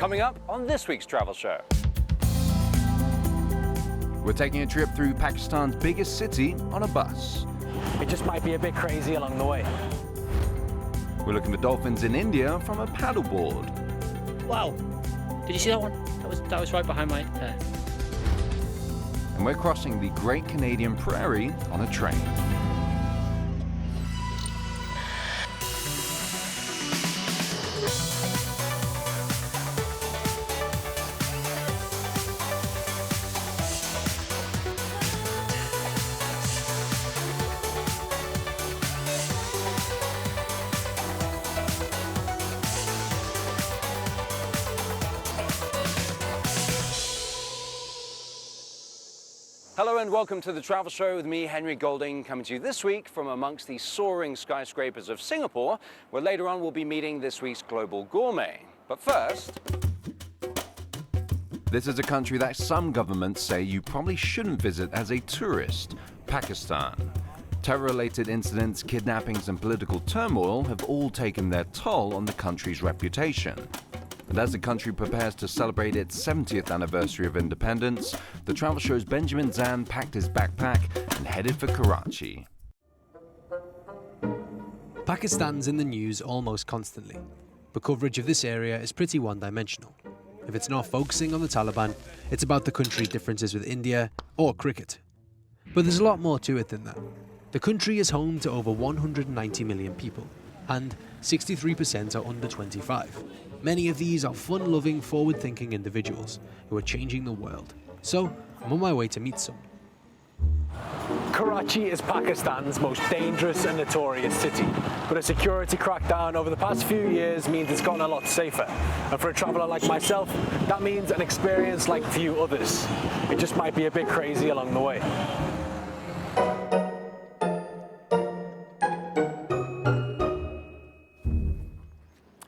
Coming up on this week's travel show. We're taking a trip through Pakistan's biggest city on a bus. It just might be a bit crazy along the way. We're looking for dolphins in India from a paddleboard. Wow. Did you see that one? That was right behind my head. And we're crossing the Great Canadian Prairie on a train. Hello and welcome to the Travel Show with me, Henry Golding, coming to you this week from amongst the soaring skyscrapers of Singapore, where later on we'll be meeting this week's global gourmet. But first... This is a country that some governments say you probably shouldn't visit as a tourist, Pakistan. Terror-related incidents, kidnappings and political turmoil have all taken their toll on the country's reputation. And as the country prepares to celebrate its 70th anniversary of independence, the Travel Show's Benjamin Zan packed his backpack and headed for Karachi. Pakistan's in the news almost constantly, but coverage of this area is pretty one-dimensional. If it's not focusing on the Taliban, it's about the country's differences with India or cricket. But there's a lot more to it than that. The country is home to over 190 million people, and 63% are under 25. Many of these are fun-loving, forward-thinking individuals who are changing the world. So, I'm on my way to meet some. Karachi is Pakistan's most dangerous and notorious city, but a security crackdown over the past few years means it's gotten a lot safer. And for a traveller like myself, that means an experience like few others. It just might be a bit crazy along the way.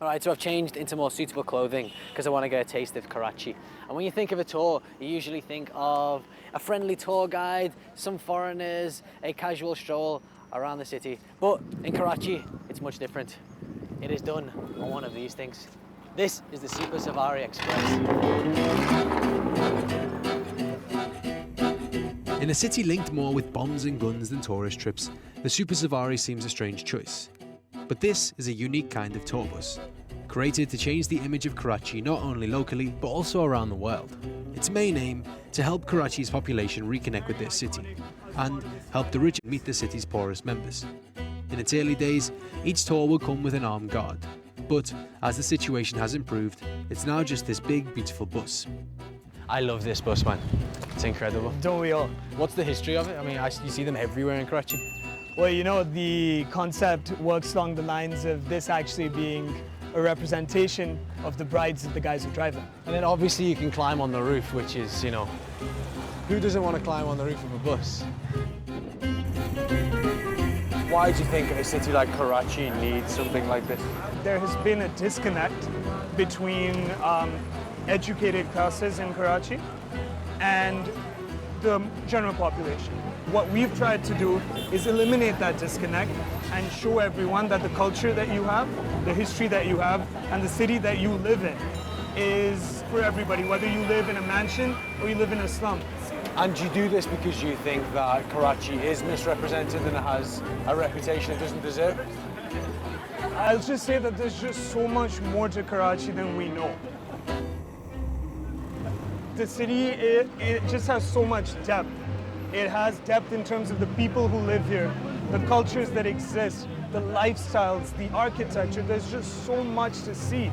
Alright, so I've changed into more suitable clothing because I want to get a taste of Karachi. And when you think of a tour, you usually think of a friendly tour guide, some foreigners, a casual stroll around the city. But in Karachi, it's much different. It is done on one of these things. This is the Super Safari Express. In a city linked more with bombs and guns than tourist trips, the Super Safari seems a strange choice. But this is a unique kind of tour bus, created to change the image of Karachi not only locally, but also around the world. Its main aim, to help Karachi's population reconnect with their city, and help the rich meet the city's poorest members. In its early days, each tour would come with an armed guard, but as the situation has improved, it's now just this big, beautiful bus. I love this bus, man. It's incredible. Don't we all? What's the history of it? I mean, you see them everywhere in Karachi. Well, you know, the concept works along the lines of this actually being a representation of the brides of the guys who drive them. And then obviously you can climb on the roof, which is, you know, who doesn't want to climb on the roof of a bus? Why do you think a city like Karachi needs something like this? There has been a disconnect between educated classes in Karachi and the general population. What we've tried to do is eliminate that disconnect and show everyone that the culture that you have, the history that you have, and the city that you live in is for everybody, whether you live in a mansion or you live in a slum. And do you do this because you think that Karachi is misrepresented and it has a reputation it doesn't deserve? I'll just say that there's just so much more to Karachi than we know. The city, it just has so much depth. It has depth in terms of the people who live here, the cultures that exist, the lifestyles, the architecture. There's just so much to see.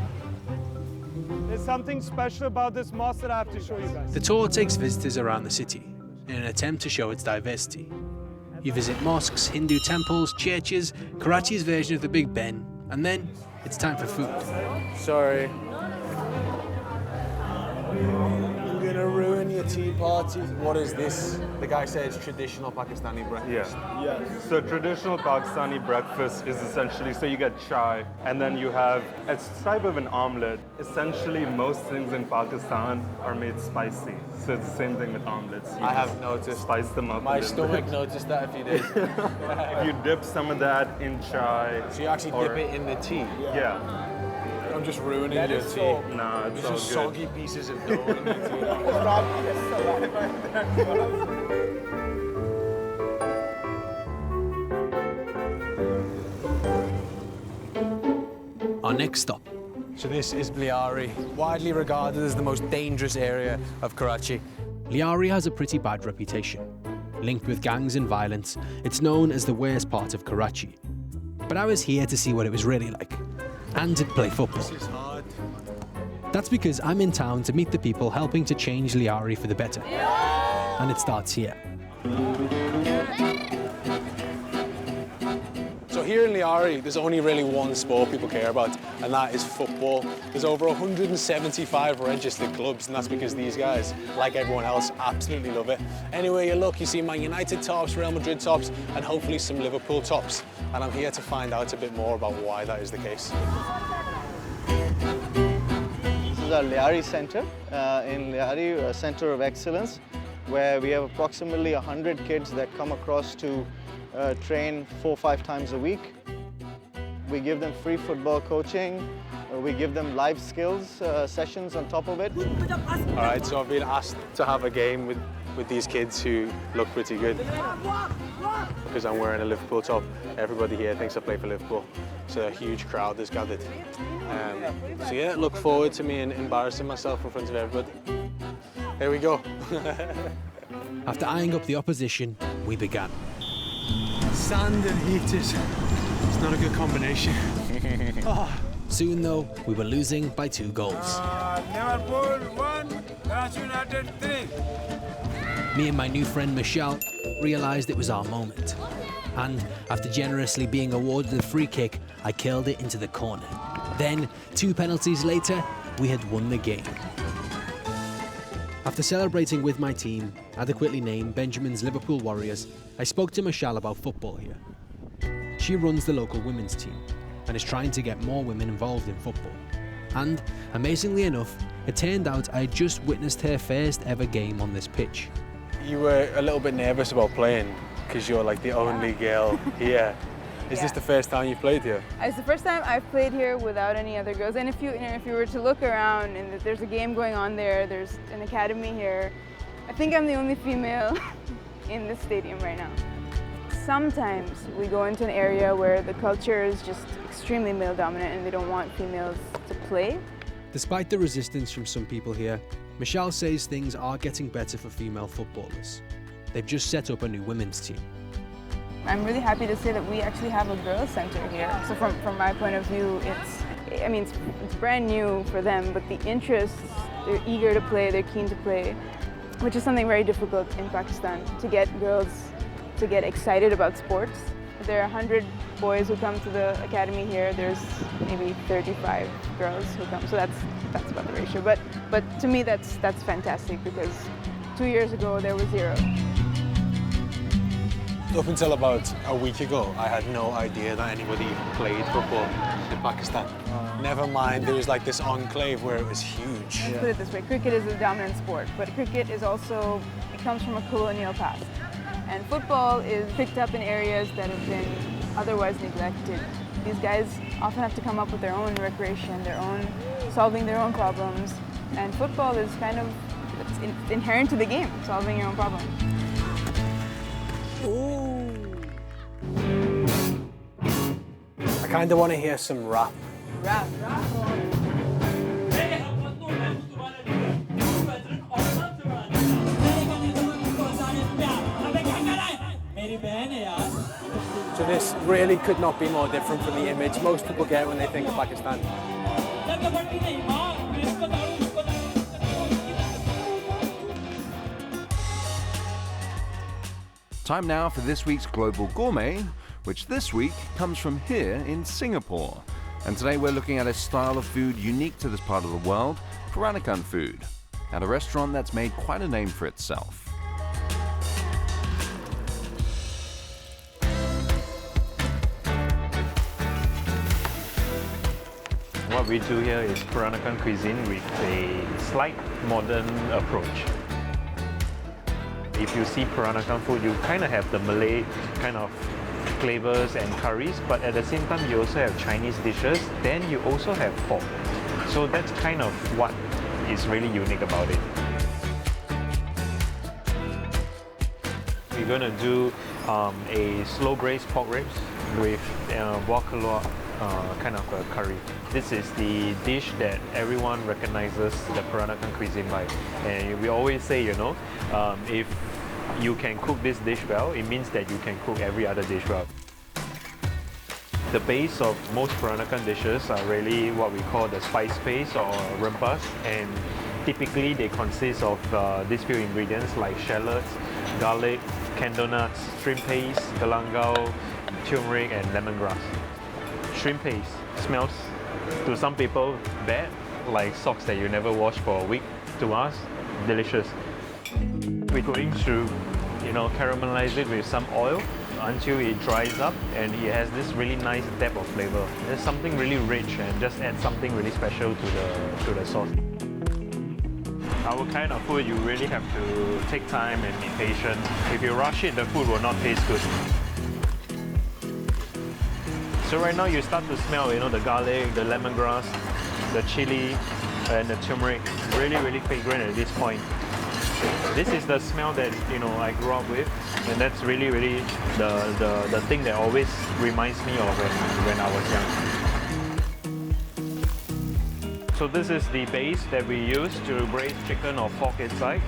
There's something special about this mosque that I have to show you guys. The tour takes visitors around the city in an attempt to show its diversity. You visit mosques, Hindu temples, churches, Karachi's version of the Big Ben, and then it's time for food. Sorry. I'm gonna ruin your tea party. What is this? The guy says traditional Pakistani breakfast. Yeah. So traditional Pakistani breakfast is essentially, so you get chai, and then you have a type of an omelette. Essentially, most things in Pakistan are made spicy. So it's the same thing with omelets. I have noticed. Spice them up. My stomach noticed that a few days ago. If you dip some of that in chai. So you actually dip it in the tea? Yeah. just ruining your tea. Nah, it's all Just good. soggy pieces of dough in your tea. Our next stop. So this is Liari, widely regarded as the most dangerous area of Karachi. Liari has a pretty bad reputation. Linked with gangs and violence, it's known as the worst part of Karachi. But I was here to see what it was really like, and to play football. This is hard. That's because I'm in town to meet the people helping to change Liari for the better. And it starts here. So here in Liari, there's only really one sport people care about, and that is football. There's over 175 registered clubs, and that's because these guys, like everyone else, absolutely love it. Anywhere you look, you see Man United tops, Real Madrid tops, and hopefully some Liverpool tops. And I'm here to find out a bit more about why that is the case. This is our Liari Center, in Liari, a center of excellence, where we have approximately 100 kids that come across to train 4 or 5 times a week. We give them free football coaching. We give them life skills sessions on top of it. All right, so I've been asked to have a game with these kids who look pretty good. Because I'm wearing a Liverpool top, everybody here thinks I play for Liverpool. So a huge crowd has gathered. So yeah, look forward to me embarrassing myself in front of everybody. Here we go. After eyeing up the opposition, we began. Sand and heat it's not a good combination. Soon though, we were losing by 2 goals. Liverpool 1, Karachi United 3. Me and my new friend Michelle realised it was our moment. And after generously being awarded a free kick, I curled it into the corner. Then, 2 penalties later, we had won the game. After celebrating with my team, adequately named Benjamin's Liverpool Warriors, I spoke to Michelle about football here. She runs the local women's team and is trying to get more women involved in football. And, amazingly enough, it turned out I had just witnessed her first ever game on this pitch. You were a little bit nervous about playing because you're like the only girl here. Is this the first time you've played here? It's the first time I've played here without any other girls. And if you were to look around, and there's a game going on there, there's an academy here. I think I'm the only female in this stadium right now. Sometimes we go into an area where the culture is just extremely male dominant and they don't want females to play. Despite the resistance from some people here, Michelle says things are getting better for female footballers. They've just set up a new women's team. I'm really happy to say that we actually have a girls' center here. So from my point of view, it's brand new for them, but the interest, they're eager to play, they're keen to play, which is something very difficult in Pakistan, to get girls to get excited about sports. There are 100 boys who come to the academy here. There's maybe 35 girls who come, so that's about the ratio. But to me, that's fantastic because 2 years ago there was 0. Up until about a week ago, I had no idea that anybody even played football in Pakistan. Never mind, there was like this enclave where it was huge. Put it this way, cricket is a dominant sport, but cricket is also, it comes from a colonial past. And football is picked up in areas that have been otherwise neglected. These guys often have to come up with their own recreation, solving their own problems. And football is kind of, it's inherent to the game, solving your own problem. I kind of want to hear some rap. Rap? So this really could not be more different from the image most people get when they think of Pakistan. Time now for this week's Global Gourmet, which this week comes from here in Singapore. And today we're looking at a style of food unique to this part of the world, Peranakan food, at a restaurant that's made quite a name for itself. What we do here is Peranakan cuisine with a slight modern approach. If you see Peranakan food, you kind of have the Malay kind of flavors and curries, but at the same time you also have Chinese dishes, then you also have pork. So that's kind of what is really unique about it. We're going to do a slow braised pork ribs with guacamole kind of a curry. This is the dish that everyone recognizes the Peranakan cuisine by. And we always say, you know, if you can cook this dish well, it means that you can cook every other dish well. The base of most Peranakan dishes are really what we call the spice base or rempas, and typically they consist of these few ingredients like shallots, garlic, candle nuts, shrimp paste, galangao, turmeric and lemongrass. Shrimp paste smells to some people bad, like socks that you never wash for a week. To us, delicious. We're going to, you know, caramelize it with some oil until it dries up and it has this really nice depth of flavor. There's something really rich and just add something really special to the sauce. Our kind of food, you really have to take time and be patient. If you rush it, the food will not taste good. So right now you start to smell, you know, the garlic, the lemongrass, the chili, and the turmeric. Really, really fragrant at this point. This is the smell that, you know, I grew up with, and that's really, really the thing that always reminds me of when I was young. So this is the base that we use to braise chicken or pork inside.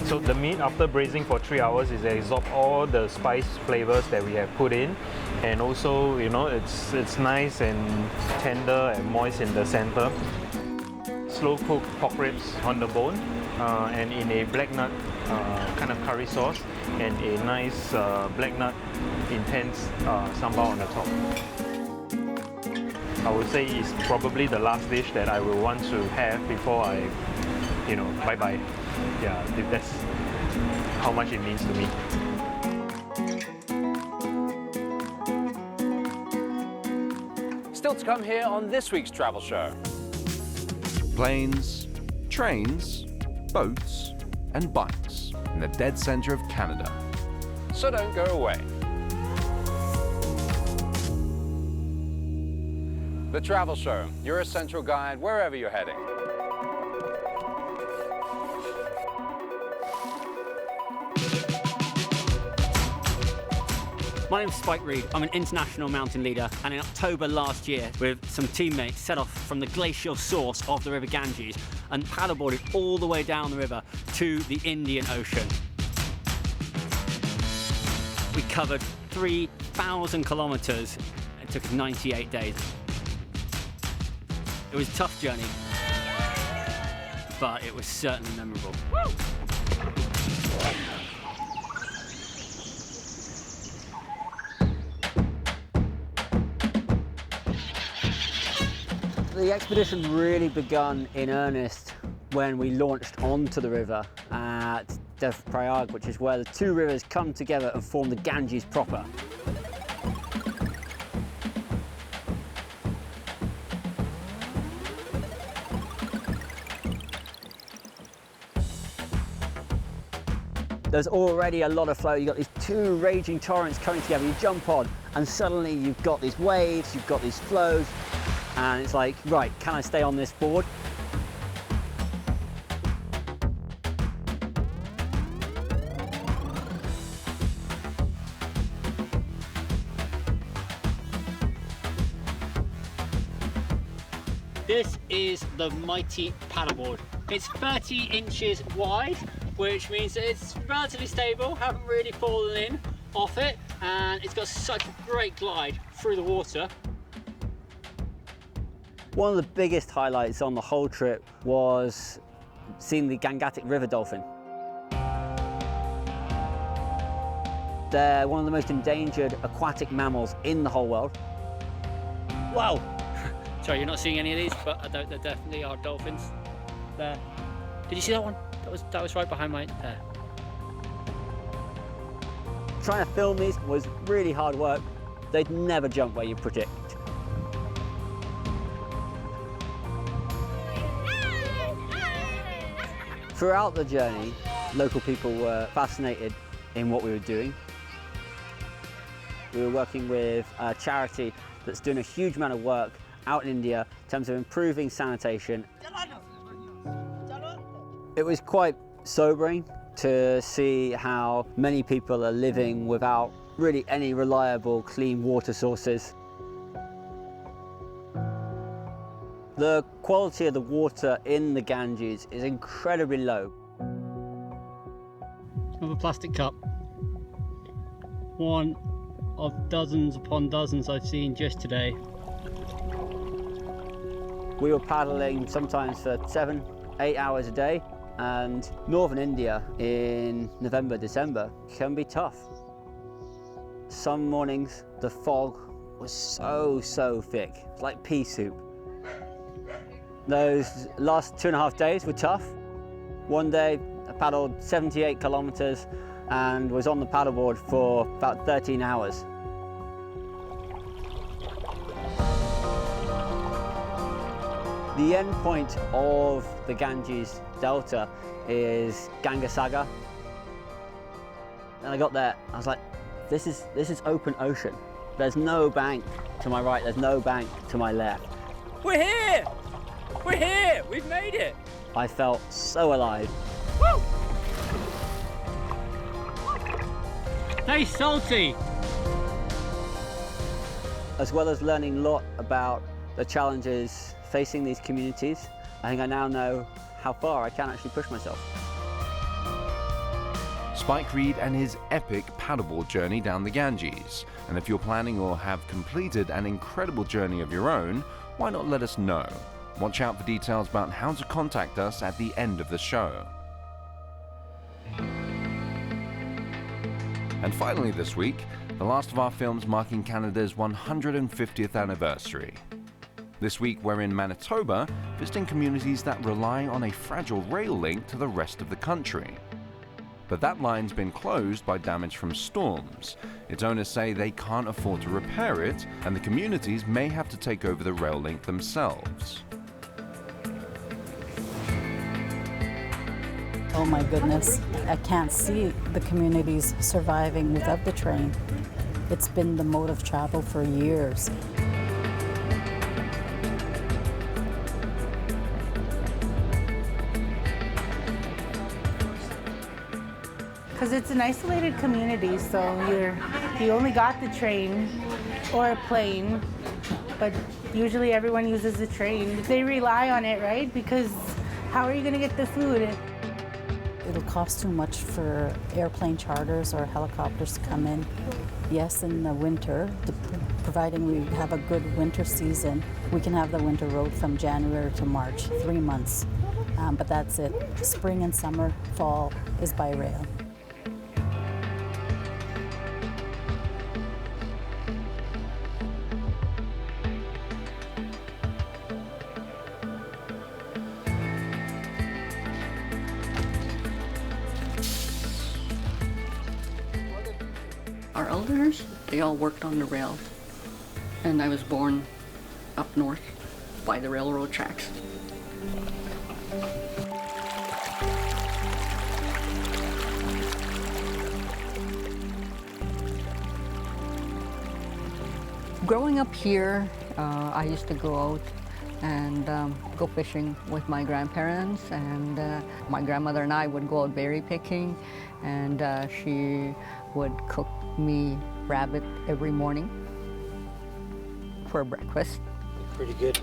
So the meat, after braising for 3 hours, is absorb all the spice flavors that we have put in, and also, you know, it's nice and tender and moist in the center. Slow cooked pork ribs on the bone, and in a black nut kind of curry sauce, and a nice black nut intense sambal on the top. I would say it's probably the last dish that I will want to have before I, you know, bye-bye. Yeah, that's how much it means to me. Still to come here on this week's travel show. Planes, trains, boats, and bikes in the dead center of Canada. So don't go away. The Travel Show, your essential guide wherever you're heading. My name's Spike Reed. I'm an international mountain leader, and in October last year, with some teammates, set off from the glacial source of the River Ganges and paddleboarded all the way down the river to the Indian Ocean. We covered 3,000 kilometers. It took us 98 days. It was a tough journey, but it was certainly memorable. Woo! The expedition really begun in earnest when we launched onto the river at Devprayag, which is where the two rivers come together and form the Ganges proper. There's already a lot of flow. You've got these two raging torrents coming together. You jump on and suddenly you've got these waves, you've got these flows, and it's like, right, can I stay on this board? This is the mighty paddleboard. It's 30 inches wide, which means that it's relatively stable, haven't really fallen in off it, and it's got such a great glide through the water. One of the biggest highlights on the whole trip was seeing the Gangetic river dolphin. They're one of the most endangered aquatic mammals in the whole world. Wow! Sorry, you're not seeing any of these, but there definitely are dolphins there. Did you see that one? That was right behind my there. Trying to film these was really hard work. They'd never jump where you predict. Throughout the journey, local people were fascinated in what we were doing. We were working with a charity that's doing a huge amount of work out in India in terms of improving sanitation. It was quite sobering to see how many people are living without really any reliable clean water sources. The quality of the water in the Ganges is incredibly low. Of a plastic cup. One of dozens upon dozens I've seen just today. We were paddling sometimes for 7-8 hours a day, and northern India in November, December can be tough. Some mornings the fog was so thick, it's like pea soup. Those last 2.5 days were tough. One day I paddled 78 kilometers and was on the paddleboard for about 13 hours. The end point of the Ganges Delta is Gangasagar. And I got there, I was like, this is open ocean. There's no bank to my right, there's no bank to my left. We're here! We're here! We've made it! I felt so alive. Woo! Hey, salty! As well as learning a lot about the challenges facing these communities, I think I now know how far I can actually push myself. Spike Reed and his epic paddleboard journey down the Ganges. And if you're planning or have completed an incredible journey of your own, why not let us know? Watch out for details about how to contact us at the end of the show. And finally this week, the last of our films marking Canada's 150th anniversary. This week we're in Manitoba, visiting communities that rely on a fragile rail link to the rest of the country. But that line's been closed by damage from storms. Its owners say they can't afford to repair it, and the communities may have to take over the rail link themselves. Oh my goodness, I can't see the communities surviving without the train. It's been the mode of travel for years. Because it's an isolated community, so you only got the train or a plane, but usually everyone uses the train. They rely on it, right? Because how are you going to get the food? It'll cost too much for airplane charters or helicopters to come in. Yes, in the winter, providing we have a good winter season, we can have the winter road from January to March, 3 months. But that's it. Spring and summer, fall is by rail. Our elders, they all worked on the rail, and I was born up north by the railroad tracks. Growing up here, I used to go out and go fishing with my grandparents, and my grandmother and I would go out berry picking, and she would cook me rabbit every morning for breakfast. Pretty good.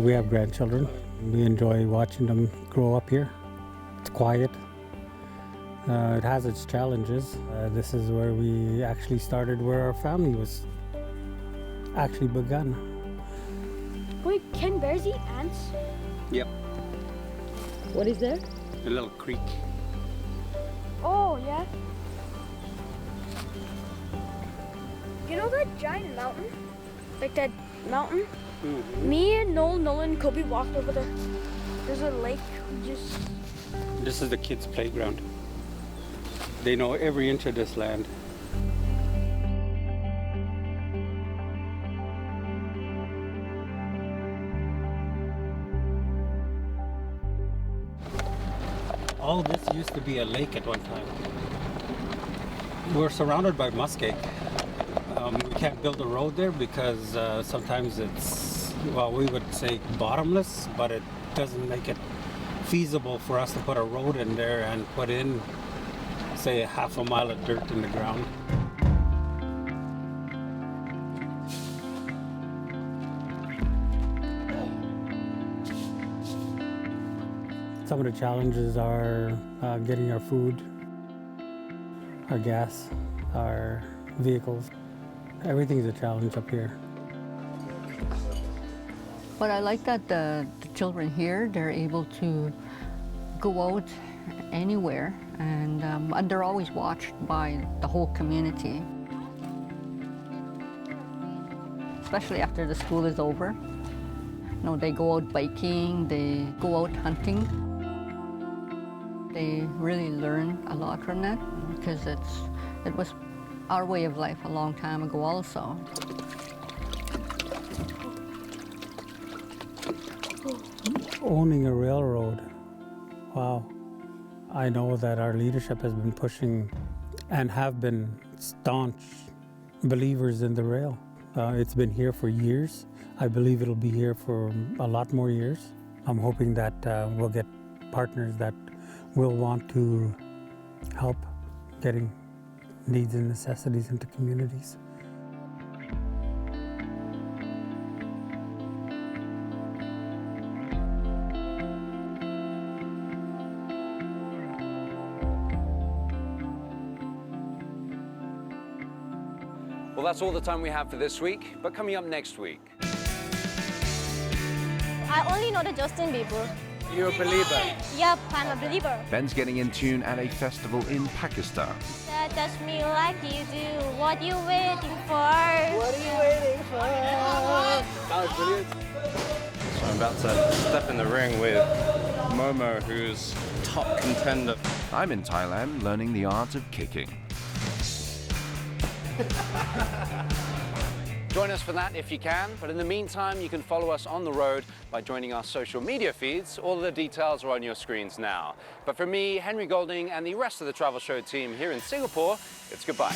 We have grandchildren. We enjoy watching them grow up here. It's quiet. It has its challenges. This is where we actually started, where our family was actually begun. Wait, can bears eat ants? Yep. What is there? A little creek. Oh, yeah. You know that giant mountain? Like that mountain? Mm-hmm. Me and Nolan, and Kobe walked over there. There's a lake. This is the kids' playground. They know every inch of this land. All this used to be a lake at one time. We're surrounded by muskeg. We can't build a road there because sometimes it's, well, we would say bottomless, but it doesn't make it feasible for us to put a road in there and put in, say, half a mile of dirt in the ground. Some of the challenges are getting our food, our gas, our vehicles. Everything's a challenge up here. But I like that the children here, they're able to go out anywhere, and they're always watched by the whole community. Especially after the school is over. You know, they go out biking, they go out hunting. They really learn a lot from that because it was our way of life a long time ago also. Owning a railroad, wow. I know that our leadership has been pushing and have been staunch believers in the rail. It's been here for years. I believe it'll be here for a lot more years. I'm hoping that we'll get partners that will want to help getting needs and necessities into communities. Well, that's all the time we have for this week, but coming up next week. I only know the Justin Bieber. You're a believer? Yep, I'm a believer. Ben's getting in tune at a festival in Pakistan. Touch me like you do. What you waiting for? What are you waiting for? That was brilliant. So I'm about to step in the ring with Momo, who's top contender. I'm in Thailand learning the art of kicking. Join us for that if you can, but in the meantime, you can follow us on the road by joining our social media feeds. All of the details are on your screens now. But for me, Henry Golding, and the rest of the Travel Show team here in Singapore, it's goodbye.